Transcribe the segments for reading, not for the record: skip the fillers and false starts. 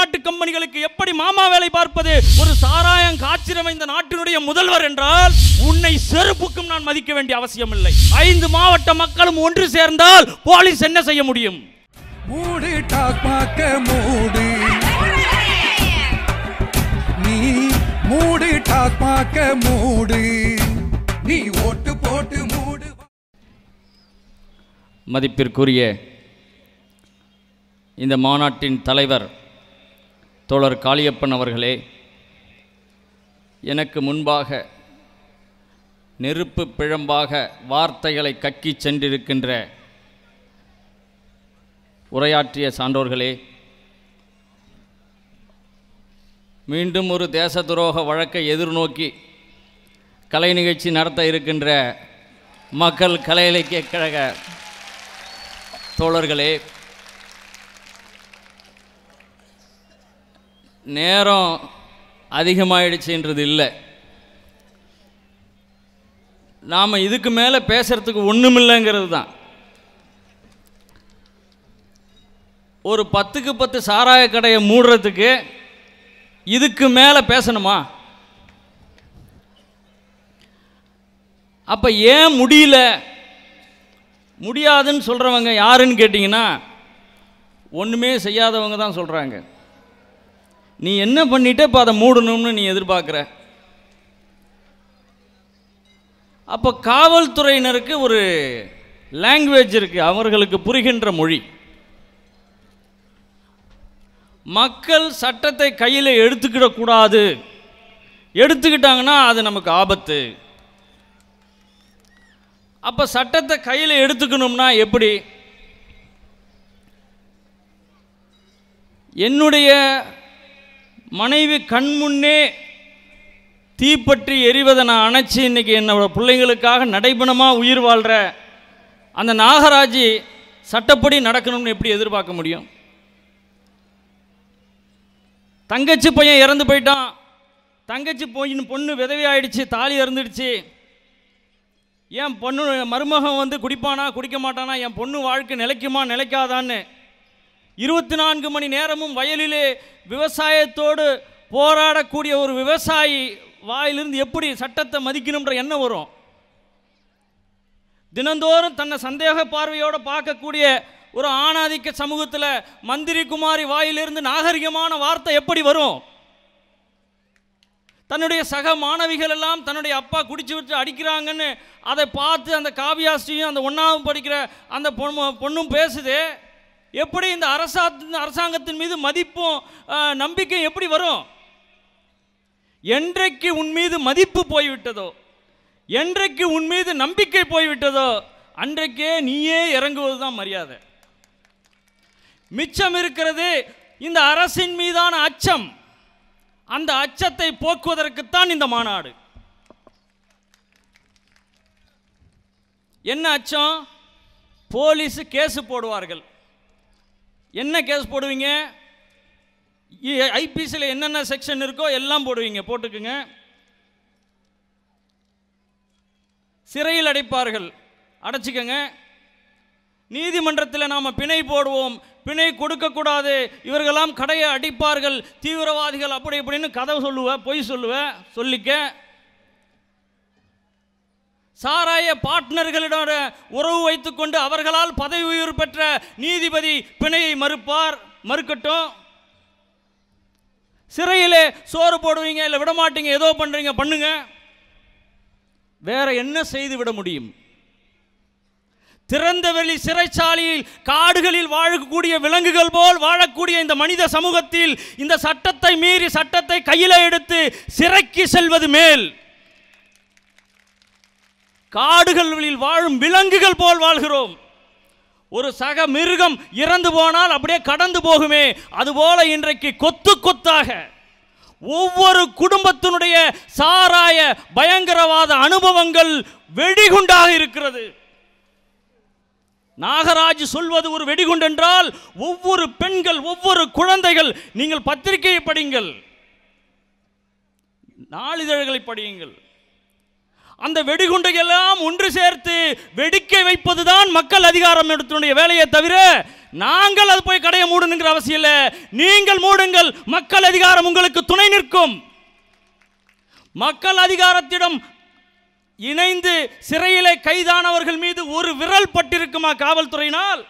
வெளிநாட்டு கம்பெனிகளுக்கு எப்படி மாமா வேலை பார்ப்பது? ஒரு சாராயம் காய்ச்சிரவ இந்த நாட்டினுடைய முதல்வர் என்றால் உன்னை செருப்புக்கும் நான் மதிக்க வேண்டிய அவசியம் இல்லை. 5 மாவட்ட மக்களும் ஒன்று சேர்ந்தால் போலீஸ் என்ன செய்ய முடியும்? மூடு டாக்மாக்க மூடு, நீ மூடு டாக்மாக்க மூடு, நீ ஓட்டு போட்டு மூடு. மதிப்பிற்குரிய இந்த மாநாட்டின் தலைவர் தோழர் காளியப்பன் அவர்களே, எனக்கு முன்பாக நெருப்பு பிழம்பாக வார்த்தைகளை கக்கி சென்றிருக்கின்ற உரையாற்றிய சான்றோர்களே, மீண்டும் ஒரு தேச துரோக வழக்கை எதிர்நோக்கி கலை நிகழ்ச்சி நடத்த இருக்கின்ற மக்கள் கலை இலக்கிய கழக தோழர்களே, நேரம் அதிகமாகிடுச்சுன்றது இல்லை. நாம் இதுக்கு மேலே பேசுகிறதுக்கு ஒன்றும் இல்லைங்கிறது தான். ஒரு 10க்கு 10 சாராய கடையை மூடுறதுக்கு இதுக்கு மேலே பேசணுமா? அப்போ ஏன் முடியல, முடியாதுன்னு சொல்கிறவங்க யாருன்னு கேட்டிங்கன்னா ஒன்றுமே செய்யாதவங்க தான் சொல்கிறாங்க. நீ என்ன பண்ணிட்டு இப்போ அதை மூடணும்னு நீ எதிர்பார்க்குற? அப்போ காவல்துறையினருக்கு ஒரு லாங்குவேஜ் இருக்குது, அவர்களுக்கு புரிகின்ற மொழி. மக்கள் சட்டத்தை கையில் எடுத்துக்கிடக்கூடாது, எடுத்துக்கிட்டாங்கன்னா அது நமக்கு ஆபத்து. அப்போ சட்டத்தை கையில் எடுத்துக்கணும்னா எப்படி? என்னுடைய மனைவி கண்முன்னே தீப்பற்றி எரிவதை நான் அணைச்சி இன்றைக்கி என்னோட பிள்ளைங்களுக்காக நடைபெணமாக உயிர் வாழ்கிற அந்த நாகராஜி சட்டப்படி நடக்கணும்னு எப்படி எதிர்பார்க்க முடியும்? தங்கச்சி பையன் இறந்து போயிட்டான், தங்கச்சி பொண்ணு விதவி ஆயிடுச்சு, தாலி இறந்துடுச்சு, என் பொண்ணு மருமகன் வந்து குடிப்பானா குடிக்க மாட்டானா, என் பொண்ணு வாழ்க்கை நிலைக்குமா நிலைக்காதான்னு 24 மணி நேரமும் வயலிலே விவசாயத்தோடு போராடக்கூடிய ஒரு விவசாயி வாயிலிருந்து எப்படி சட்டத்தை மதிக்கணுன்ற எண்ணம் வரும்? தினந்தோறும் தன்னை சந்தேக பார்வையோடு பார்க்கக்கூடிய ஒரு ஆணாதிக்க சமூகத்தில் மந்திரி குமாரி வாயிலிருந்து நாகரிகமான வார்த்தை எப்படி வரும்? தன்னுடைய சக மாணவிகள் எல்லாம் தன்னுடைய அப்பா குடிச்சு வச்சு அடிக்கிறாங்கன்னு அதை பார்த்து அந்த காவியாஸ்ரீயும் அந்த 1ஆவது படிக்கிற அந்த பொண்ணும் பேசுது. எப்படி இந்த அரசாங்கத்தின் மீது மதிப்பும் நம்பிக்கை எப்படி வரும்? என்றைக்கு உன் மீது மதிப்பு போய்விட்டதோ, என்றைக்கு உன் மீது நம்பிக்கை போய்விட்டதோ, அன்றைக்கே நீயே இறங்குவது தான் மரியாதை. மிச்சம் இருக்கிறது இந்த அரசின் மீதான அச்சம். அந்த அச்சத்தை போக்குவதற்குத்தான் இந்த மாநாடு. என்ன அச்சம்? போலீஸ் கேஸ் போடுவார்கள். என்ன கேஸ் போடுவீங்க? ஐபிசியில் என்னென்ன செக்ஷன் இருக்கோ எல்லாம் போடுவீங்க, போட்டுக்குங்க. சிறையில் அடைப்பார்கள், அடைச்சிக்கங்க. நீதிமன்றத்தில் நாம் பிணை போடுவோம், பிணை கொடுக்கக்கூடாது, இவர்களெல்லாம் கடையை அடிப்பார்கள், தீவிரவாதிகள் அப்படி இப்படின்னு கதை சொல்லுவேன், பொய் சொல்லுவேன், சொல்லிக்க. சாராய பார்ட்னர்களிடம் உறவு வைத்துக்கொண்டு அவர்களால் பதவி உயர்வு பெற்ற நீதிபதி பிணையை மறுக்கட்டும். சிறையிலே சோறு போடுவீங்க, இல்லை விட மாட்டீங்க, ஏதோ பண்ணுறீங்க, பண்ணுங்க. வேற என்ன செய்து விட முடியும்? திறந்தவெளி சிறைச்சாலையில் காடுகளில் வாழக்கூடிய விலங்குகள் போல் வாழக்கூடிய இந்த மனித சமூகத்தில் இந்த சட்டத்தை மீறி சட்டத்தை கையில் எடுத்து சிறைக்கு செல்வது மேல், காடுகளில் வாழும் விலங்குகள் போல் வாழ்கிறோம். ஒரு சக மிருகம் இறந்து போனால் அப்படியே கடந்து போகுமே, அதுபோல இன்றைக்கு கொத்து கொத்தாக ஒவ்வொரு குடும்பத்தினுடைய சாராய பயங்கரவாத அனுபவங்கள் வெடிகுண்டாக இருக்கிறது. நாகராஜ் சொல்வது ஒரு வெடிகுண்டு என்றால் ஒவ்வொரு பெண்கள், ஒவ்வொரு குழந்தைகள், நீங்கள் பத்திரிகையை படியுங்கள், நாளிதழ்களை படியுங்கள், அந்த வெடிகுண்டையெல்லாம் ஒன்று சேர்த்து வெடிக்க வைப்பதுதான் மக்கள் அதிகாரம் எடுத்துடைய வேலையை தவிர நாங்கள் அது போய் கடையை மூடணுங்கிற அவசியம் இல்லை. நீங்கள் மூடுங்கள், மக்கள் அதிகாரம் உங்களுக்கு துணை நிற்கும். மக்கள் அதிகாரத்திடம் இணைந்து சிறையிலே கைதானவர்கள் மீது ஒரு விரல் பட்டிருக்குமா காவல்துறையினால்?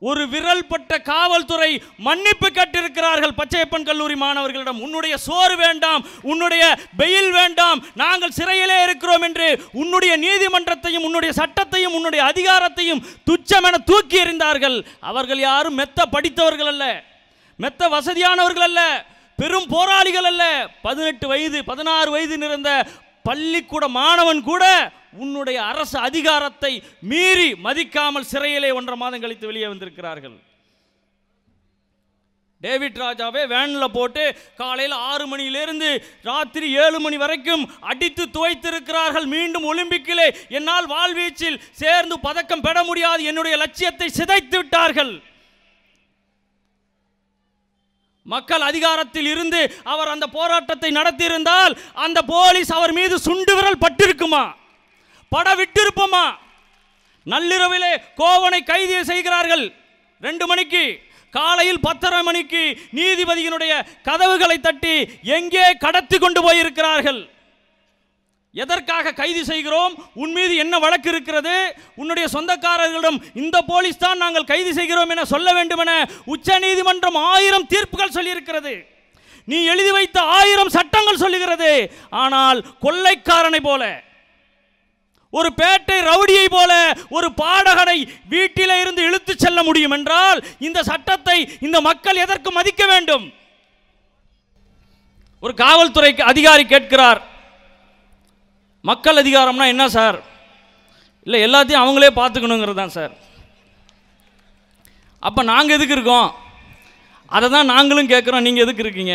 ஒரு விரல் பட்ட காவல்துறை மன்னிப்பு கேட்டிருக்கிறார்கள் பச்சையப்பன் கல்லூரி மாணவர்களிடம். உன்னுடைய சோறு வேண்டாம், உன்னுடைய பெயில் வேண்டாம், நாங்கள் சிறையிலே இருக்கிறோம் என்று உன்னுடைய நீதிமன்றத்தையும் உன்னுடைய சட்டத்தையும் உன்னுடைய அதிகாரத்தையும் துச்சமென தூக்கி எறிந்தார்கள். அவர்கள் யாரும் மெத்த படித்தவர்கள் அல்ல, மெத்த வசதியானவர்கள் அல்ல, பெரும் போராளிகள் அல்ல. 18 வயது 16 வயது நிறைந்த பள்ளிக்கூட மாணவன் கூட உன்னுடைய அரசு அதிகாரத்தை மீறி மதிக்காமல் சிறையிலே 1.5 மாதம் கழித்து வெளியே வந்திருக்கிறார்கள். டேவிட் ராஜாவே வேனில் போட்டு காலையில் 6 மணியிலிருந்து ராத்திரி 7 மணி வரைக்கும் அடித்து துவைத்திருக்கிறார்கள். மீண்டும் ஒலிம்பிக்கிலே என்னால் வாழ்வீச்சில் சேர்ந்து பதக்கம் பெற முடியாது, என்னுடைய லட்சியத்தை சிதைத்து விட்டார்கள். மக்கள் அதிகாரத்தில் இருந்து அவர் அந்த போராட்டத்தை நடத்தியிருந்தால் அந்த போலீஸ் அவர் மீது சுண்டு விரல் பட்டிருக்குமா, பட விட்டிருப்போமா? நள்ளிரவிலே கோவனை கைது செய்கிறார்கள் 2 மணிக்கு. காலையில் 10:30 மணிக்கு நீதிபதியினுடைய கதவுகளை தட்டி எங்கே கடத்தி கொண்டு போயிருக்கிறார்கள். எதற்காக கைது செய்கிறோம், உன் மீது என்ன வழக்கு இருக்கிறது, உன்னுடைய சொந்தக்காரர்களிடம் இந்த போலீஸ் தான் நாங்கள் கைது செய்கிறோம் என சொல்ல வேண்டும் என உச்ச நீதிமன்றம் 1000 தீர்ப்புகள் சொல்லியிருக்கிறது. நீ எழுதி வைத்த 1000 சட்டங்கள் சொல்லுகிறது. ஆனால் கொள்ளைக்காரனை போல, ஒரு பேட்டை ரவுடியை போல ஒரு பாடகனை வீட்டிலே இருந்து இழுத்து செல்ல முடியும் என்றால் இந்த சட்டத்தை இந்த மக்கள் எதற்கு மதிக்க வேண்டும்? ஒரு காவல்துறை அதிகாரி கேட்கிறார், மக்கள் அதிகாரம்னா என்ன சார்? இல்லை, எல்லாத்தையும் அவங்களே பார்த்துக்கணுங்கிறது தான் சார். அப்போ நாங்கள் எதுக்கு இருக்கோம்? அதை தான் நாங்களும் கேட்குறோம், நீங்கள் எதுக்கு இருக்கீங்க?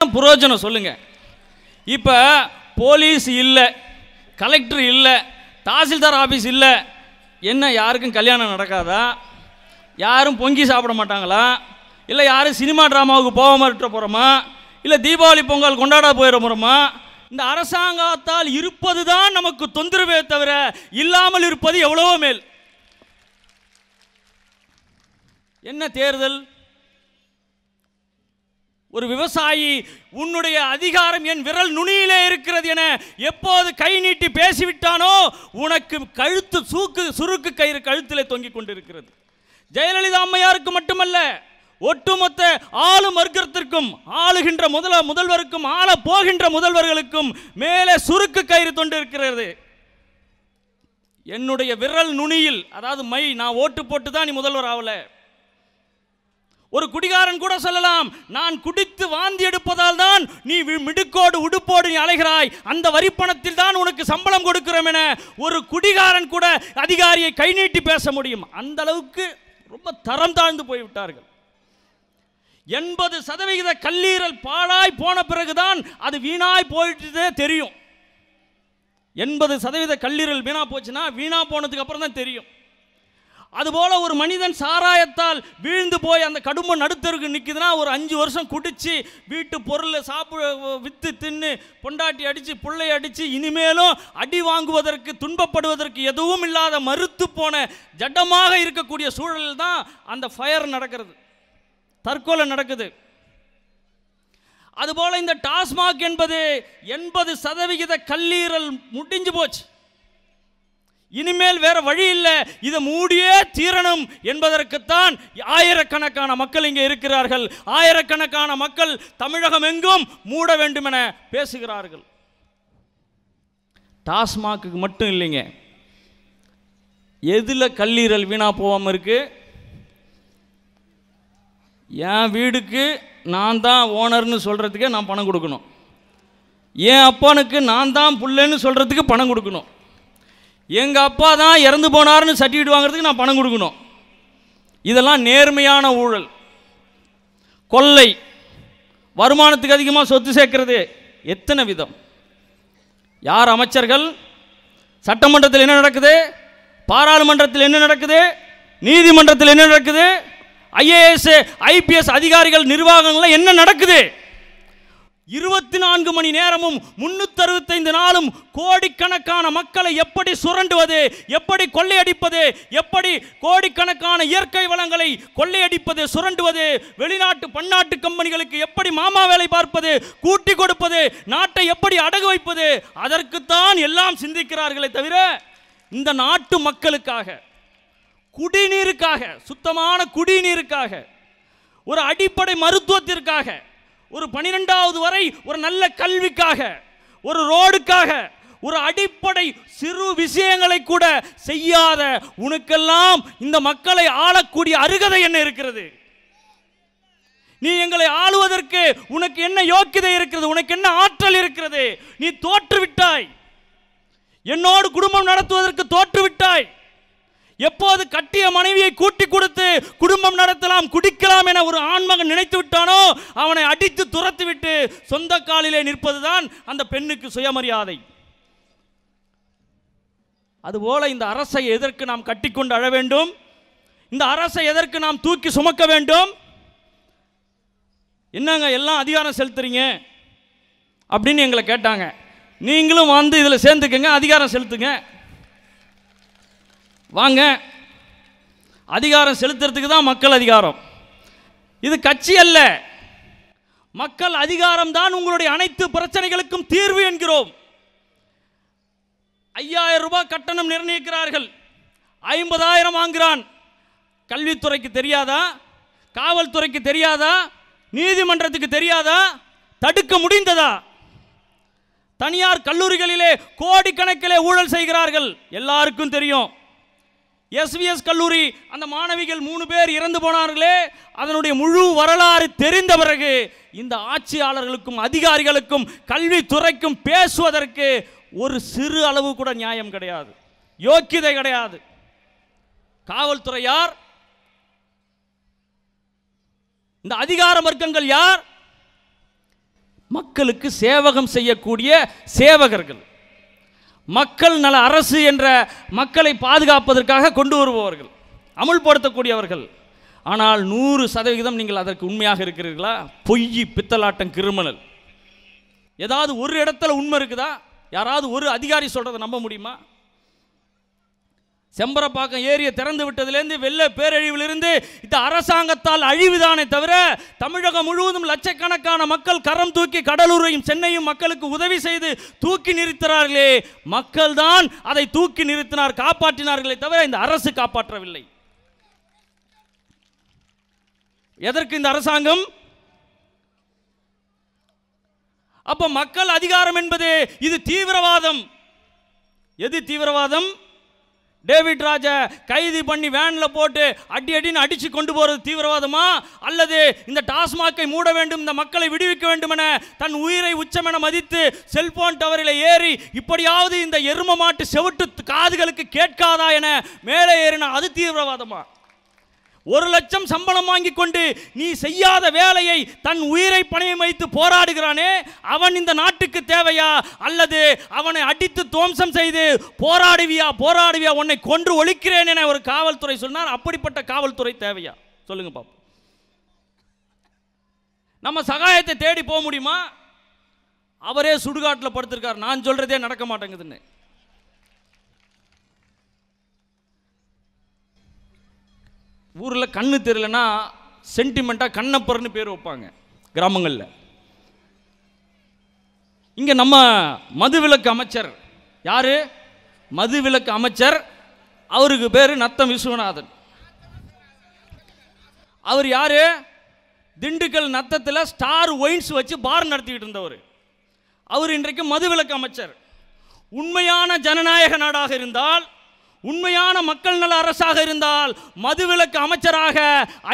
என்ன பிரயோஜனம் சொல்லுங்க? இப்போ போலீஸ் இல்லை, கலெக்டர் இல்லை, தாசில்தார் ஆஃபீஸ் இல்லை, என்ன யாருக்கும் கல்யாணம் நடக்காதா? யாரும் பொங்கி சாப்பிட மாட்டாங்களா? இல்லை யாரும் சினிமா ட்ராமாவுக்கு போகாமல் இருக்க போகிறோமா? இல்லை தீபாவளி பொங்கல் கொண்டாட போயிட போகிறோமா? இந்த அரசாங்கத்தால் இருப்பது தான் நமக்கு தொந்தரவே தவிர இல்லாமல் இருப்பது எவ்வளவோ மேல். என்ன தேர்தல்? ஒரு விவசாயி உன்னுடைய அதிகாரம் என் விரல் நுனியிலே இருக்கிறது என எப்போது கை நீட்டி பேசிவிட்டானோ உனக்கு கழுத்து சுருக்கு கயிறு கழுத்திலே தொங்கிக் கொண்டிருக்கிறது. ஜெயலலிதா அம்மையாருக்கு மட்டுமல்ல, ஒட்டுமொத்த ஆளும் வர்க்கத்திற்கும், ஆளுகின்ற முதல்வருக்கும் ஆள போகின்ற முதல்வர்களுக்கும் மேலே சுருக்கு கயிறு தொண்டிருக்கிறது. என்னுடைய விரல் நுனியில், அதாவது நான் ஓட்டு போட்டு தான் நீ முதல்வர் ஆகல. ஒரு குடிகாரன் கூட சொல்லலாம், நான் குடித்து வாந்தி எடுப்பதால் தான் நீ மிடுக்கோடு உடுப்போடு நீ அலைகிறாய், அந்த வரிப்பணத்தில் தான் உனக்கு சம்பளம் கொடுக்கிறோம் என ஒரு குடிகாரன் கூட அதிகாரியை கை நீட்டி பேச முடியும். அந்த அளவுக்கு ரொம்ப தரம் தாழ்ந்து போய்விட்டார்கள். 80% கல்லீரல் பாழாய் போன பிறகுதான் அது வீணாய் போயிட்டதே தெரியும். 80% கல்லீரல் வீணா போச்சுன்னா வீணா போனதுக்கு அப்புறம் தான் தெரியும். அதுபோல ஒரு மனிதன் சாராயத்தால் வீழ்ந்து போய் அந்த கடுமை நடுத்தருக்கு நிற்குதுன்னா ஒரு 5 வருஷம் குடிச்சு வீட்டு பொருளை விற்று தின்னு பொண்டாட்டி அடித்து பிள்ளை அடித்து இனிமேலும் அடி வாங்குவதற்கு துன்பப்படுவதற்கு எதுவும் இல்லாத மறுத்து போன ஜடமாக இருக்கக்கூடிய சூழலில் தான் அந்த ஃபயர் நடக்கிறது, தற்கொலை நடக்குது. அதுபோல இந்த டாஸ்மாக் என்பது 80% கல்லீரல் முடிஞ்சு போச்சு. இனிமேல் வேற வழி இல்லை, இதை மூடியே தீரணும் என்பதற்குத்தான் ஆயிரக்கணக்கான மக்கள் இங்கே இருக்கிறார்கள். ஆயிரக்கணக்கான மக்கள் தமிழகம் எங்கும் மூட வேண்டும் என பேசுகிறார்கள். டாஸ்மாக்கு மட்டும் இல்லைங்க, எதில் கல்லீரல் வீணா போகாமல் இருக்கு? என் வீடுக்கு நான் தான் ஓனர்னு சொல்கிறதுக்கே நான் பணம் கொடுக்கணும், என் அப்பனுக்கு நான் தான் புள்ளன்னு சொல்கிறதுக்கு பணம் கொடுக்கணும், எங்கள் அப்பா தான் இறந்து போனார்னு சர்டிஃபிகேட் வாங்குறதுக்கு நான் பணம் கொடுக்கணும். இதெல்லாம் நேர்மையான ஊழல். கொள்ளை, வருமானத்துக்கு அதிகமாக சொத்து சேர்க்கிறது எத்தனை விதம்? யார் அமைச்சர்கள்? சட்டமன்றத்தில் என்ன நடக்குது? பாராளுமன்றத்தில் என்ன நடக்குது? நீதிமன்றத்தில் என்ன நடக்குது? IAS IPS அதிகாரிகள் நிர்வாகங்கள்லாம் என்ன நடக்குது? 24 மணி நேரமும் 365 நாளும் கோடிக்கணக்கான மக்களை எப்படி சுரண்டுவது, எப்படி கொள்ளையடிப்பது, எப்படி கோடிக்கணக்கான இயற்கை வளங்களை கொள்ளையடிப்பது, சுரண்டுவது, வெளிநாட்டு பன்னாட்டு கம்பெனிகளுக்கு எப்படி மாமா வேலை பார்ப்பது, கூட்டி கொடுப்பது, நாட்டை எப்படி அடகு வைப்பது, அதற்குத்தான் எல்லாம் சிந்திக்கிறார்களே தவிர இந்த நாட்டு மக்களுக்காக, குடிநீருக்காக, சுத்தமான குடிநீருக்காக, ஒரு அடிப்படை மருத்துவத்திற்காக, ஒரு 12வது வரை ஒரு நல்ல கல்விக்காக, ஒரு ரோடுக்காக, ஒரு அடிப்படை சிறு விஷயங்களை கூட செய்யாத உனக்கெல்லாம் இந்த மக்களை ஆளக்கூடிய அருகதை என்ன இருக்கிறது? நீ எங்களை ஆளுவதற்கு உனக்கு என்ன யோக்கியதை இருக்கிறது? உனக்கு என்ன ஆற்றல் இருக்கிறது? நீ தோற்றுவிட்டாய். என்னோடு குடும்பம் நடத்துவதற்கு தோற்றுவிட்டாய். எப்போது கட்டிய மனைவியை கூட்டி கொடுத்து குடும்பம் நடத்தலாம், குடிக்கலாம் என ஒரு ஆண்மகன் நினைத்து விட்டானோ அவனை அடித்து துரத்து விட்டு சொந்த காலிலே நிற்பதுதான் அந்த பெண்ணுக்கு சுயமரியாதை. அதுபோல இந்த அரசை எதற்கு நாம் கட்டிக்கொண்டு அழ வேண்டும்? இந்த அரசை எதற்கு நாம் தூக்கி சுமக்க வேண்டும்? என்னங்க எல்லாம் அதிகாரம் செலுத்துறீங்க அப்படின்னு எங்களை கேட்டாங்க. நீங்களும் வந்து இதில் சேர்ந்துக்கங்க, அதிகாரம் செலுத்துங்க, வாங்க. அதிகாரம் செலுத்துறதுக்கு தான் மக்கள் அதிகாரம். இது கட்சி அல்ல, மக்கள் அதிகாரம் தான் உங்களுடைய அனைத்து பிரச்சனைகளுக்கும் தீர்வு என்கிறோம். 5000 ரூபாய் கட்டணம் நிர்ணயிக்கிறார்கள், 50,000 வாங்குகிறான். கல்வித்துறைக்கு தெரியாதா? காவல்துறைக்கு தெரியாதா? நீதிமன்றத்துக்கு தெரியாதா? தடுக்க முடிந்ததா? தனியார் கல்லூரிகளிலே கோடிக்கணக்கிலே ஊழல் செய்கிறார்கள், எல்லாருக்கும் தெரியும். எஸ்விஎஸ் கல்லூரி அந்த மாணவிகள் 3 பேர் இறந்து போனார்களே, அதனுடைய முழு வரலாறு தெரிந்த பிறகு இந்த ஆட்சியாளர்களுக்கும் அதிகாரிகளுக்கும் கல்வித்துறைக்கும் பேசுவதற்கு ஒரு சிறு அளவு கூட நியாயம் கிடையாது, யோக்கியதை கிடையாது. காவல்துறை யார்? இந்த அதிகார வர்க்கங்கள் யார்? மக்களுக்கு சேவகம் செய்யக்கூடிய சேவகர்கள், மக்கள் நல அரசு என்ற மக்களை பாதுகாப்பதற்காக கொண்டு வருபவர்கள், அமுல்படுத்தக்கூடியவர்கள். ஆனால் 100% நீங்கள் அதற்கு உண்மையாக இருக்கிறீர்களா? பொய், பித்தலாட்டம், கிரிமினல். ஏதாவது ஒரு இடத்துல உண்மை இருக்குதா? யாராவது ஒரு அதிகாரி சொல்றதை நம்ப முடியுமா? செம்பரப்பாக்கம் ஏரியை திறந்து விட்டதிலிருந்து வெள்ள பேரழிவிலிருந்து இந்த அரசாங்கத்தால் அழிவுதானே தவிர தமிழகம் முழுவதும் லட்சக்கணக்கான மக்கள் கரம் தூக்கி கடலூரையும் சென்னையும் மக்களுக்கு உதவி செய்து தூக்கி நிறுத்தினார்களே, மக்கள் தான் அதை தூக்கி நிறுத்தினார், காப்பாற்றினார்களே தவிர இந்த அரசு காப்பாற்றவில்லை. எதற்கு இந்த அரசாங்கம்? அப்ப மக்கள் அதிகாரம் என்பது இது தீவிரவாதம். எது தீவிரவாதம்? டேவிட் ராஜா கைது பண்ணி வேன்ல போட்டு அடின்னு அடிச்சு கொண்டு போறது தீவிரவாதமா? அல்லது இந்த டாஸ்மாகை மூட வேண்டும், இந்த மக்களை விடுவிக்க வேண்டும் என தன் உயிரை உச்சமென மதித்து செல்போன் டவரில் ஏறி இப்படியாவது இந்த எரும மாட்டு செவிட்டு காதுகளுக்கு கேட்காதா என மேலே ஏறினா அது தீவிரவாதமா? 1 லட்சம் சம்பளம் வாங்கி கொண்டு நீ செய்யாத வேலையை தன் உயிரை பணயம் வைத்து போராடுகிறானே, அவன் இந்த நாட்டுக்கு தேவையா? அல்லது அவனை அடித்து துவம்சம் செய்து போராடுவியா, உன்னை கொன்று ஒழிக்கிறேன் என ஒரு காவல்துறை சொன்னார். அப்படிப்பட்ட காவல்துறை தேவையா? சொல்லுங்க பாப்போம். நம்ம சகாயத்தை தேடி போக முடியுமா? அவரே சுடுகாட்டில் படுத்திருக்கார், நான் சொல்றதே நடக்க மாட்டேங்குதுன்னு. ஊரில் கண்ணு தெரியலன்னா சென்டிமெண்ட்டாக கண்ணப்பர்னு பேர் வைப்பாங்க கிராமங்களில். இங்கே நம்ம மதுவிலக்கு அமைச்சர் யாரு? மதுவிலக்கு அமைச்சர், அவருக்கு பேர் நத்தம் விஸ்வநாதன். அவர் யாரு? திண்டுக்கல் நத்தத்தில் ஸ்டார் ஒயின்ஸ் வச்சு பார் நடத்திக்கிட்டு இருந்தவர். அவர் இன்றைக்கு மதுவிலக்கு அமைச்சர். உண்மையான ஜனநாயக நாடாக இருந்தால், உண்மையான மக்கள் நல அரசாக இருந்தால் மதுவிலக்கு அமைச்சராக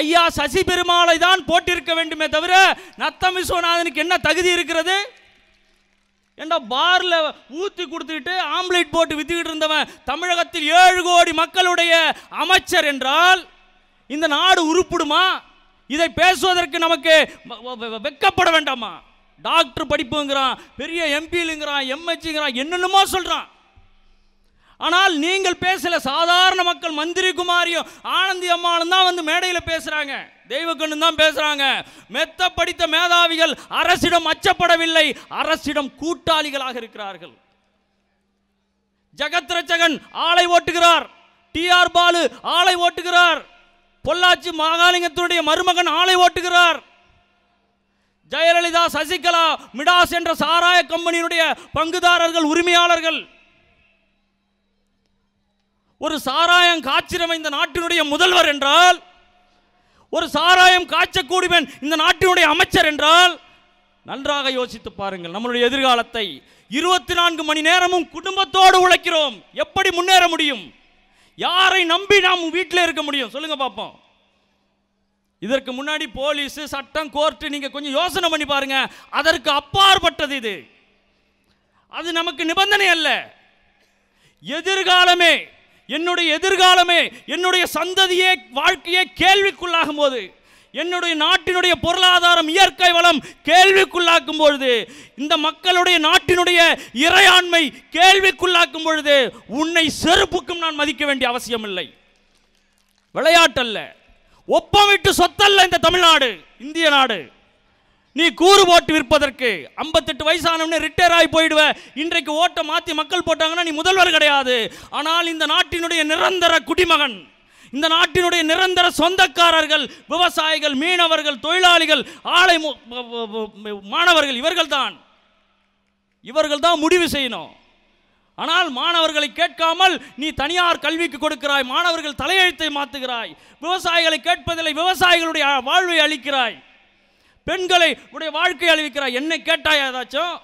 ஐயா சசி பெருமாளை தான் போட்டிருக்க வேண்டுமே தவிர நத்தம் விஸ்வநாதனுக்கு என்ன தகுதி இருக்கிறது? ஏண்டா பார்ல ஊத்தி கொடுத்துட்டு ஆம்லேட் போட்டு வித்துக்கிட்டு இருந்தவன் தமிழகத்தில் 7 கோடி மக்களுடைய அமைச்சர் என்றால் இந்த நாடு உருப்படுமா? இதை பேசுவதற்கு நமக்கு வெட்கப்பட வேண்டாமா? டாக்டர் படிப்புங்கிறான், பெரிய எம்பிங்கிறான், எம்ஹெச்ங்கிறான், என்னென்னமோ சொல்றான். ஆனால் நீங்கள் பேசல. சாதாரண மக்கள் மந்திரி குமாரியும் ஆனந்தி அம்மாளும் தான் வந்து மேடையில் பேசுறாங்க, தெய்வக்கண்ணு தான் பேசுறாங்க. மெத்த படித்த மேதாவிகள் அரசிடம் அச்சப்படவில்லை, அரசிடம் கூட்டாளிகளாக இருக்கிறார்கள். ஜெகத் ரட்சகன் ஆளை ஓட்டுகிறார், டிஆர் பாலு ஆளை ஓட்டுகிறார், பொள்ளாச்சி மகாலிங்கத்தினுடைய மருமகன் ஆளை ஓட்டுகிறார், ஜெயலலிதா சசிகலா மிடாஸ் என்ற சாராய கம்பெனியினுடைய பங்குதாரர்கள் உரிமையாளர்கள். ஒரு சாராயம் காய்ச்சிறவன் இந்த நாட்டினுடைய முதல்வர் என்றால், ஒரு சாராயம் காய்ச்சக்கூடியவன் இந்த நாட்டினுடைய அமைச்சர் என்றால், நன்றாக யோசித்து பாருங்கள். நம்மளுடைய எதிர்காலத்தை 24 மணி நேரமும் குடும்பத்தோடு உழைக்கிறோம், எப்படி முன்னேற முடியும்? யாரை நம்பி நாம் வீட்டில் இருக்க முடியும்? சொல்லுங்க பார்ப்போம். இதற்கு முன்னாடி போலீஸ், சட்டம், கோர்ட்டு, நீங்க கொஞ்சம் யோசனை பண்ணி பாருங்க. அதற்கு அப்பாற்பட்டது இது. அது நமக்கு நிபந்தனை அல்ல. எதிர்காலமே, என்னுடைய எதிர்காலமே, என்னுடைய சந்ததியே வாழ்க்கையே கேள்விக்குள்ளாகும் போது, என்னுடைய நாட்டினுடைய பொருளாதாரம், இயற்கை வளம் கேள்விக்குள்ளாக்கும் பொழுது, இந்த மக்களுடைய நாட்டினுடைய இறையாண்மை கேள்விக்குள்ளாக்கும் பொழுது, உன்னை செருப்புக்கும் நான் மதிக்க வேண்டிய அவசியம் இல்லை. விளையாட்டல்ல, ஒப்பம் விட்டு சொத்தல்ல இந்த தமிழ்நாடு, இந்திய நாடு. நீ கூறு போட்டு விற்பதற்கு 58 வயசானவனே ரிட்டையர் ஆகி போயிடுவ. இன்றைக்கு ஓட்டை மாற்றி மக்கள் போட்டாங்கன்னா நீ முதல்வர் கிடையாது. ஆனால் இந்த நாட்டினுடைய நிரந்தர குடிமகன், இந்த நாட்டினுடைய நிரந்தர சொந்தக்காரர்கள், விவசாயிகள், மீனவர்கள், தொழிலாளிகள், ஆலை மாணவர்கள், இவர்கள் தான் முடிவு செய்யணும். ஆனால் மாணவர்களை கேட்காமல் நீ தனியார் கல்விக்கு கொடுக்கிறாய், மாணவர்கள் தலையெழுத்தை மாற்றுகிறாய், விவசாயிகளை கேட்பதில்லை, விவசாயிகளுடைய வாழ்வை அளிக்கிறாய், பெண்களை உடைய வாழ்க்கை அளிக்கிறாய். என்னை கேட்டாய் ஏதாச்சும்?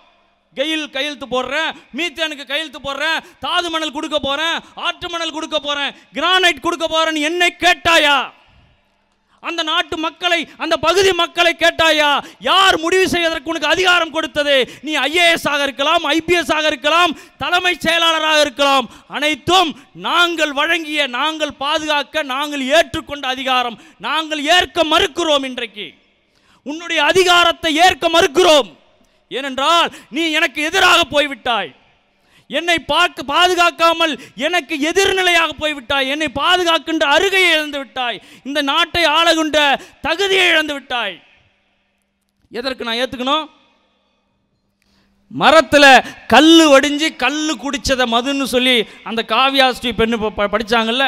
கெயில் கையெழுத்து போடுறேன், மீத்தேனுக்கு கையெழுத்து போடுறேன், தாது மணல் கொடுக்க போறேன், ஆற்று மணல் கொடுக்க போறேன், கிரானைட் கொடுக்க போறேன், என்னை கேட்டாயா? அந்த நாட்டு மக்களை, அந்த பகுதி மக்களை கேட்டாயா? யார் முடிவு செய்வதற்கு உனக்கு அதிகாரம் கொடுத்தது? நீ IAS ஆக இருக்கலாம், IPS ஆக இருக்கலாம், தலைமைச் செயலாளராக இருக்கலாம். அனைத்தும் நாங்கள் வழங்கிய, நாங்கள் பாதுகாக்க, நாங்கள் ஏற்றுக்கொண்ட அதிகாரம். நாங்கள் ஏற்க மறுக்கிறோம். இன்றைக்கு உன்னுடைய அதிகாரத்தை ஏற்க மறுக்கிறோம். ஏனென்றால் நீ எனக்கு எதிராக போய்விட்டாய், என்னை பாதுகாக்காமல் எனக்கு எதிர்நிலையாக போய்விட்டாய், என்னை பாதுகாக்கின்ற அருகையை இழந்து விட்டாய், இந்த நாட்டை ஆளுகின்ற தகுதியை இழந்து விட்டாய். எதற்கு நான் ஏற்றுக்கணும்? மரத்தில் கல் வடிஞ்சு கல் குடிச்சதை மதுன்னு சொல்லி அந்த காவியாஸ்ரீ பெண்ணு படித்தாங்கல்ல,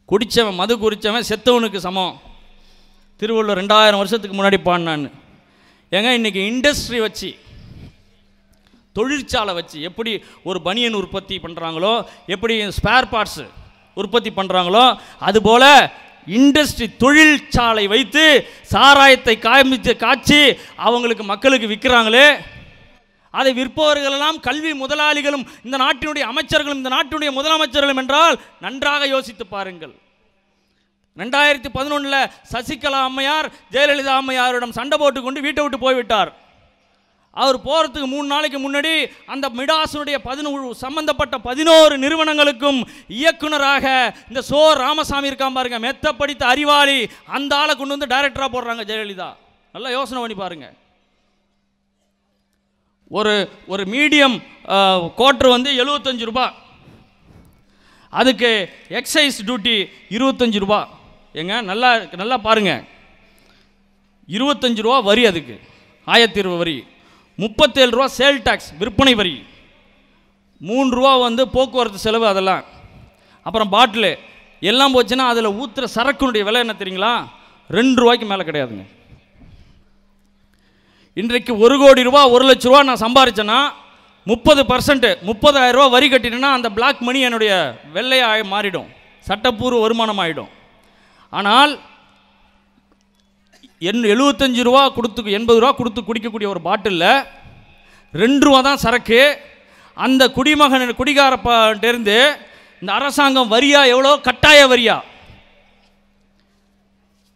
குடித்தவன், மது குடித்தவன் செத்தவனுக்கு சமம். திருவள்ளுவர் 2000 வருஷத்துக்கு முன்னாடி பாடினான்னு. ஏங்க இன்னைக்கு இண்டஸ்ட்ரி வச்சு, தொழிற்சாலை வச்சு எப்படி ஒரு பனியன் உற்பத்தி பண்ணுறாங்களோ, எப்படி ஸ்பேர் பார்ட்ஸு உற்பத்தி பண்ணுறாங்களோ, அதுபோல் இண்டஸ்ட்ரி தொழிற்சாலை வைத்து சாராயத்தை காய்ச்சி அவங்களுக்கு மக்களுக்கு விற்கிறாங்களே, அதை விற்பவர்களெல்லாம் கல்வி முதலாளிகளும் இந்த நாட்டினுடைய அமைச்சர்களும் இந்த நாட்டினுடைய முதலமைச்சர்களும் என்றால் நன்றாக யோசித்து பாருங்கள். 2011 சசிகலா அம்மையார் ஜெயலலிதா அம்மையாரிடம் சண்டை போட்டுக்கொண்டு வீட்டை விட்டு போய்விட்டார். அவர் போகிறதுக்கு 3 நாளைக்கு முன்னாடி அந்த மிடாஸுடைய சம்பந்தப்பட்ட 11 நிறுவனங்களுக்கும் இயக்குனராக இந்த ராமசாமி இருக்காம பாருங்க, மெத்த படித்த அறிவாளி, அந்த ஆளை கொண்டு வந்து டைரக்டராக போடுறாங்க ஜெயலலிதா. நல்லா யோசனை பண்ணி பாருங்க. ஒரு மீடியம் கோட்டர் வந்து 75 ரூபா, அதுக்கு எக்ஸைஸ் டியூட்டி 25 ரூபா. ஏங்க நல்லா பாருங்க, 25 ரூபா வரி, அதுக்கு 1020 வரி, 37 ரூபா சேல் டாக்ஸ் விற்பனை வரி, 3 ரூபா வந்து போக்குவரத்து செலவு, அதெல்லாம் அப்புறம் பாட்டிலு எல்லாம் போச்சுன்னா அதில் ஊற்றுற சரக்குனுடைய விலை என்ன தெரியுங்களா? 2 ரூபாய்க்கு மேலே கிடையாதுங்க. இன்றைக்கு 1 கோடி ரூபா 1 லட்ச ரூபா நான் சம்பாதிச்சேன்னா 30%, 30,000 ரூபா வரி கட்டினேன்னா அந்த பிளாக் மணி என்னுடைய வெள்ளையாக மாறிடும், சட்டப்பூர்வ வருமானம் ஆகிடும். ஆனால் 75 ரூபா கொடுத்து 80 ரூபா கொடுத்து குடிக்கக்கூடிய ஒரு பாட்டிலில் 2 ரூபா தான் சரக்கு. அந்த குடிகாரப்பேருந்து இந்த அரசாங்கம் வரியா எவ்வளோ? கட்டாய வரியா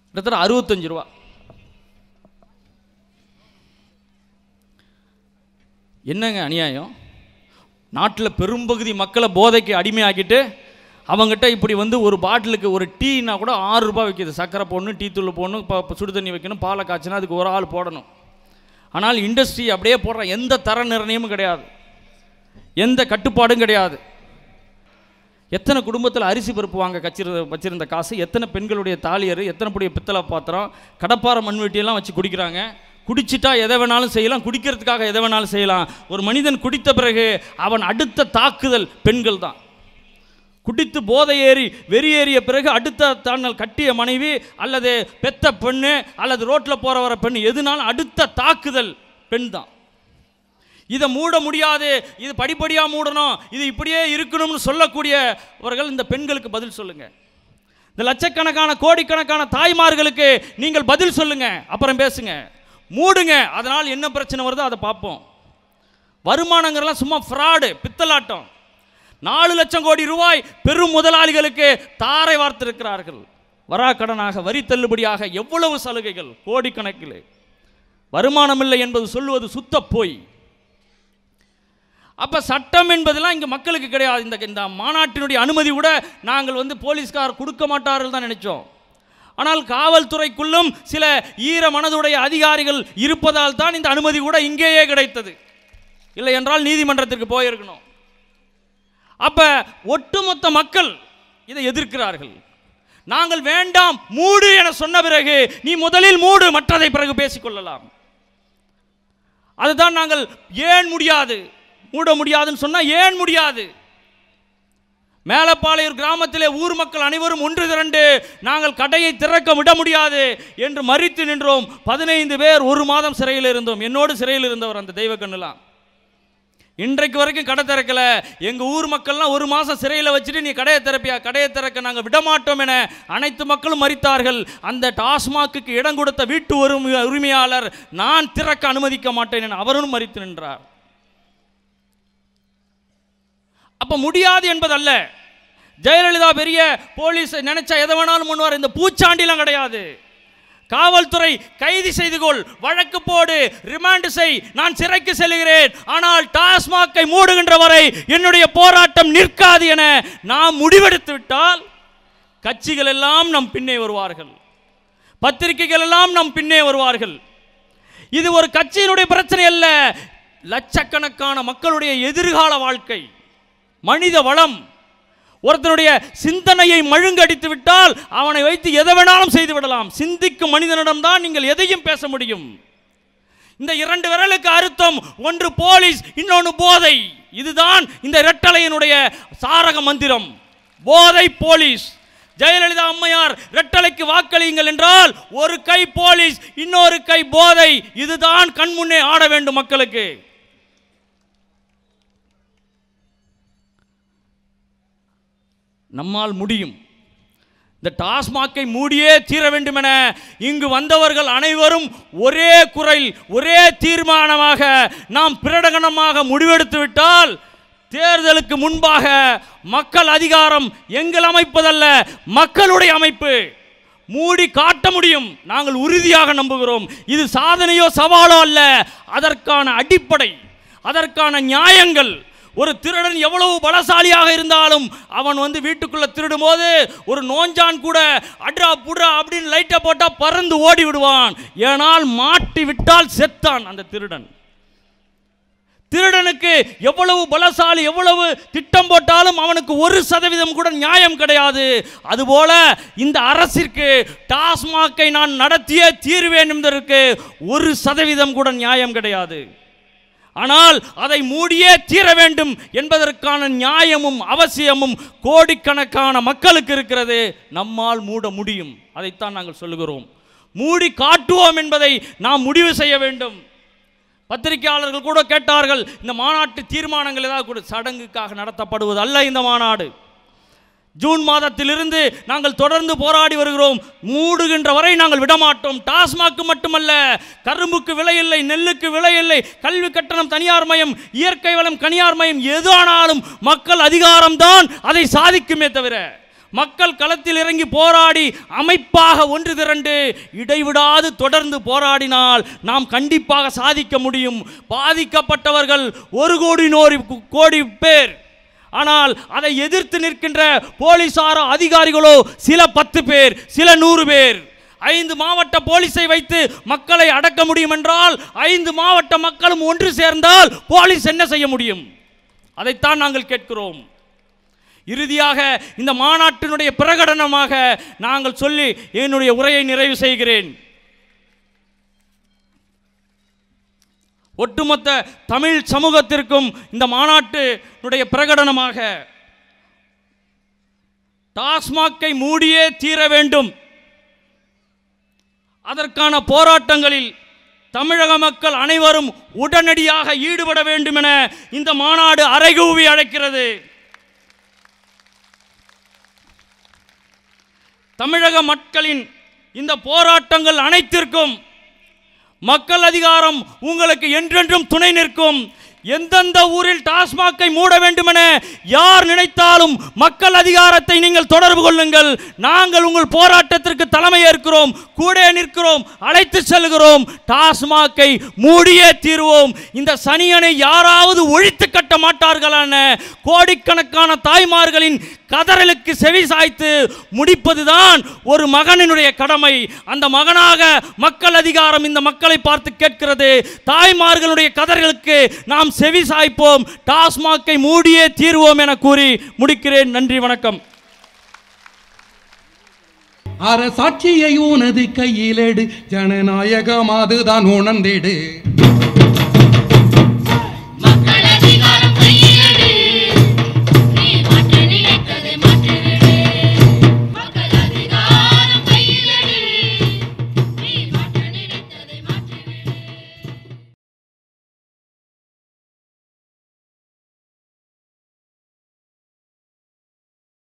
கிட்டத்தட்ட 65 ரூபா. என்னங்க அநியாயம்! நாட்டில் பெரும்பகுதி மக்களை போதைக்கு அடிமையாக்கிட்டு அவங்ககிட்ட இப்படி வந்து ஒரு பாட்டிலுக்கு ஒரு டீனா கூட 6 ரூபா விற்கிது. சர்க்கரை போடணும், டீ தூள் போடணும், இப்போ சுடு தண்ணி வைக்கணும், பாலை காய்ச்சினா அதுக்கு ஒரு ஆள் போடணும். ஆனால் இண்டஸ்ட்ரி அப்படியே போடுற எந்த தர நிர்ணயமும் கிடையாது. எந்த கட்டுப்பாடும் கிடையாது. எத்தனை குடும்பத்தில் அரிசி பருப்பு வாங்க வச்சிருந்த காசு, எத்தனை பெண்களுடைய தாலியர், எத்தனை புடைய பித்தளை பாத்திரம், கடப்பாறை மண்வெட்டியெல்லாம் வச்சு குடிக்கிறாங்க. குடிச்சிட்டா எதை வேணாலும் செய்யலாம், குடிக்கிறதுக்காக எதை வேணாலும் செய்யலாம். ஒரு மனிதன் குடித்த பிறகு அவன் அடுத்த தாக்குதல் பெண்கள் தான். குடித்து போதை ஏறி வெறியேறிய பிறகு அடுத்த தாங்கள் கட்டிய மனைவி அல்லது பெத்த பெண்ணு அல்லது ரோட்டில் போகிற வர பெண், எதுனாலும் அடுத்த தாக்குதல் பெண் தான். இதை மூட முடியாது, இது படிப்படியாக மூடணும், இது இப்படியே இருக்கணும்னு சொல்லக்கூடியவர்கள் இந்த பெண்களுக்கு பதில் சொல்லுங்க. இந்த லட்சக்கணக்கான கோடிக்கணக்கான தாய்மார்களுக்கு நீங்கள் பதில் சொல்லுங்க, அப்புறம் பேசுங்க. மூடுங்க, அதனால் என்ன பிரச்சனை வருதோ அதை பார்ப்போம். வருமானங்கிறலாம் சும்மா ஃப்ராடு, பித்தலாட்டம். 4 லட்சம் கோடி ரூபாய் பெரும் முதலாளிகளுக்கு தாரை வார்த்திருக்கிறார்கள். வராக்கடனாக, வரி தள்ளுபடியாக எவ்வளவு சலுகைகள், கோடிக்கணக்கில். வருமானம் இல்லை என்பது சொல்லுவது சுத்த போய். அப்போ சட்டம் என்பதெல்லாம் இங்கே மக்களுக்கு கிடையாது. இந்த மாநாட்டினுடைய அனுமதி கூட நாங்கள் போலீஸ்கார் கொடுக்க மாட்டார்கள் தான் நினைச்சோம். ஆனால் காவல்துறைக்குள்ளும் சில ஈர மனதுடைய அதிகாரிகள் இருப்பதால் தான் இந்த அனுமதி கூட இங்கேயே கிடைத்தது. இல்லை என்றால் நீதிமன்றத்திற்கு போயிருக்கணும். அப்ப ஒட்டுமொத்த மக்கள் இதை எதிர்க்கிறார்கள். நாங்கள் வேண்டாம் மூடு என சொன்ன பிறகு நீ முதலில் மூடு, மற்றதை பிறகு பேசிக்கொள்ளலாம். அதுதான் நாங்கள் ஏன் முடியாது, மூட முடியாதுன்னு சொன்னா ஏன் முடியாது? மேலப்பாளையூர் கிராமத்திலே ஊர் மக்கள் அனைவரும் ஒன்று திரண்டு நாங்கள் கடையை திறக்க விட முடியாது என்று மறித்து நின்றோம். 15 பேர் 1 மாதம் சிறையில் இருந்தோம். என்னோடு சிறையில் இருந்தவர் அந்த தெய்வ கண்ணுலாம். இன்றைக்கு வரைக்கும் கடை திறக்கல. எங்க ஊர் மக்கள்லாம் 1 மாதம் சிறையில் வச்சுட்டு நீ கடையை திறப்பியா? கடையை திறக்க நாங்கள் விடமாட்டோம் என அனைத்து மக்களும் மறித்தார்கள். அந்த டாஸ்மாக்கு இடம் கொடுத்த வீட்டு உரிமையாளர் நான் திறக்க அனுமதிக்க மாட்டேன் என அவரும் மறித்து நின்றார். அப்ப முடியாது என்பதல்ல. ஜெயலலிதா பெரிய போலீஸ் நினைச்சா எதை வேணாலும் பண்ணுவார். இந்த பூச்சாண்டிலாம் கிடையாது. காவல்துறை கைது செய்து கொள், வழக்கு போடு, ரிமாண்ட் செய், நான் சிறைக்கு செல்கிறேன், ஆனால் டாஸ்மாக்கை மூடுகின்ற வரை என்னுடைய போராட்டம் நிற்காது என நாம் முடிவெடுத்து விட்டால் கட்சிகள் எல்லாம் நம் பின்னே வருவார்கள், பத்திரிகைகள் எல்லாம் நம் பின்னே வருவார்கள். இது ஒரு கட்சியினுடைய பிரச்சனை அல்ல, லட்சக்கணக்கான மக்களுடைய எதிர்கால வாழ்க்கை, மனித வளம். ஒருத்தனுடைய சிந்தனையை மழுங்கடித்து விட்டால் அவனை வைத்து எதை வேணாலும் செய்து விடலாம். சிந்திக்கும் மனிதனிடம்தான் நீங்கள் எதையும் பேச முடியும். இந்த 2 விரலுக்கு அர்த்தம், ஒன்று போலீஸ், இன்னொன்று போதை. இதுதான் இந்த இரட்டலையினுடைய சாரக மந்திரம், போதை போலீஸ். ஜெயலலிதா அம்மையார் இரட்டலைக்கு வாக்களியுங்கள் என்றால் ஒரு கை போலீஸ், இன்னொரு கை போதை. இதுதான் கண்முன்னே ஆட வேண்டும் மக்களுக்கு. நம்மால் முடியும். இந்த டாஸ்மாக்கை மூடியே தீர வேண்டும் என இங்கு வந்தவர்கள் அனைவரும் ஒரே குரல், ஒரே தீர்மானமாக நாம் பிரகடனமாக முடிவெடுத்து விட்டால் தேர்தலுக்கு முன்பாக மக்கள் அதிகாரம் எங்கள் அமைப்பதல்ல, மக்களுடைய அமைப்பு, மூடி காட்ட முடியும். நாங்கள் உறுதியாக நம்புகிறோம். இது சாதனையோ சவாலோ அல்ல, அதற்கான அடிப்படை, அதற்கான நியாயங்கள். ஒரு திருடன் எவ்வளவு பலசாலியாக இருந்தாலும் அவன் வீட்டுக்குள்ள திருடும் போது ஒரு நோஞ்சான் கூட அட்ரா புட்ரா அப்படின்னு லைட்டை போட்டா பறந்து ஓடி விடுவான். ஏனால் மாட்டி விட்டால் செத்தான் அந்த திருடன். திருடனுக்கு எவ்வளவு பலசாலி, எவ்வளவு திட்டம் போட்டாலும் அவனுக்கு 1% கூட நியாயம் கிடையாது. அதுபோல இந்த அரசிற்கு டாஸ்மாக்கை நான் நடத்தியே தீர்வேன் என்பதற்கு 1% கூட நியாயம் கிடையாது. ஆனால் அதை மூடியே தீர வேண்டும் என்பதற்கான நியாயமும் அவசியமும் கோடிக்கணக்கான மக்களுக்கு இருக்கிறது. நம்மால் மூட முடியும். அதைத்தான் நாங்கள் சொல்லுகிறோம். மூடி காட்டுவோம் என்பதை நாம் முடிவு செய்ய வேண்டும். பத்திரிகையாளர்கள் கூட கேட்டார்கள், இந்த மாநாட்டு தீர்மானங்கள் ஏதாவது கூட சடங்குக்காக நடத்தப்படுவது அல்ல. இந்த மாநாடு ஜூன் மாதத்திலிருந்து நாங்கள் தொடர்ந்து போராடி வருகிறோம். மூடுகின்ற வரை நாங்கள் விடமாட்டோம். டாஸ்மாக்கு மட்டுமல்ல, கரும்புக்கு விலை இல்லை, நெல்லுக்கு விலை இல்லை, கல்வி கட்டணம் தனியார் மயம், இயற்கை வளம் தனியார் மயம், எதானாலும் மக்கள் அதிகாரம்தான் அதை சாதிக்குமே தவிர, மக்கள் களத்தில் இறங்கி போராடி அமைப்பாக ஒன்று திரண்டு இடைவிடாது தொடர்ந்து போராடினால் நாம் கண்டிப்பாக சாதிக்க முடியும். பாதிக்கப்பட்டவர்கள் 1 கோடி பேர். ஆனால் அதை எதிர்த்து நிற்கின்ற போலீசாரோ அதிகாரிகளோ சில 10 பேர், சில 100 பேர். 5 மாவட்ட போலீஸை வைத்து மக்களை அடக்க முடியும் என்றால் 5 மாவட்ட மக்களும் ஒன்று சேர்ந்தால் போலீஸ் என்ன செய்ய முடியும்? அதைத்தான் நாங்கள் கேட்கிறோம். இறுதியாக இந்த மாநாட்டினுடைய பிரகடனமாக நாங்கள் சொல்லி என்னுடைய உரையை நிறைவு செய்கிறேன். ஒட்டுமொத்த தமிழ் சமூகத்திற்கும் இந்த மாநாட்டினுடைய பிரகடனமாக டாஸ்மாகை மூடியே தீர வேண்டும். அதற்கான போராட்டங்களில் தமிழக மக்கள் அனைவரும் உடனடியாக ஈடுபட வேண்டும் என இந்த மாநாடு அறைகூவி அழைக்கிறது. தமிழக மக்களின் இந்த போராட்டங்கள் அனைத்திற்கும் மக்கள் அதிகாரம் உங்களுக்கு என்றென்றும் துணை நிற்கும். எந்தெந்த ஊரில் டாஸ்மாகை மூட வேண்டும் என யார் நினைத்தாலும் மக்கள் அதிகாரத்தை நீங்கள் தொடர்பு கொள்ளுங்கள். நாங்கள் உங்கள் போராட்டத்திற்கு தலைமை ஏற்கிறோம், கூட நிற்கிறோம், அழைத்து செல்கிறோம். டாஸ்மாகை மூடியே தீர்வோம். இந்த சனியனை யாராவது ஒழித்து கட்ட மாட்டார்களான கோடிக்கணக்கான தாய்மார்களின் கதறலுக்கு செவி சாய்த்து முடிப்பதுதான் ஒரு மகனினுடைய கடமை. அந்த மகனாக மக்கள் அதிகாரம் இந்த மக்களை பார்த்து கேட்கிறது. தாய்மார்களுடைய கதறலுக்கு நாம் செவி சாய்ப்போம். டாஸ்மாகை மூடியே தீர்வோம் என கூறி முடிக்கிறேன். நன்றி, வணக்கம். அரசாட்சியை உனது கையிலேடு, ஜனநாயகம் அதுதான் உணர்ந்திடு.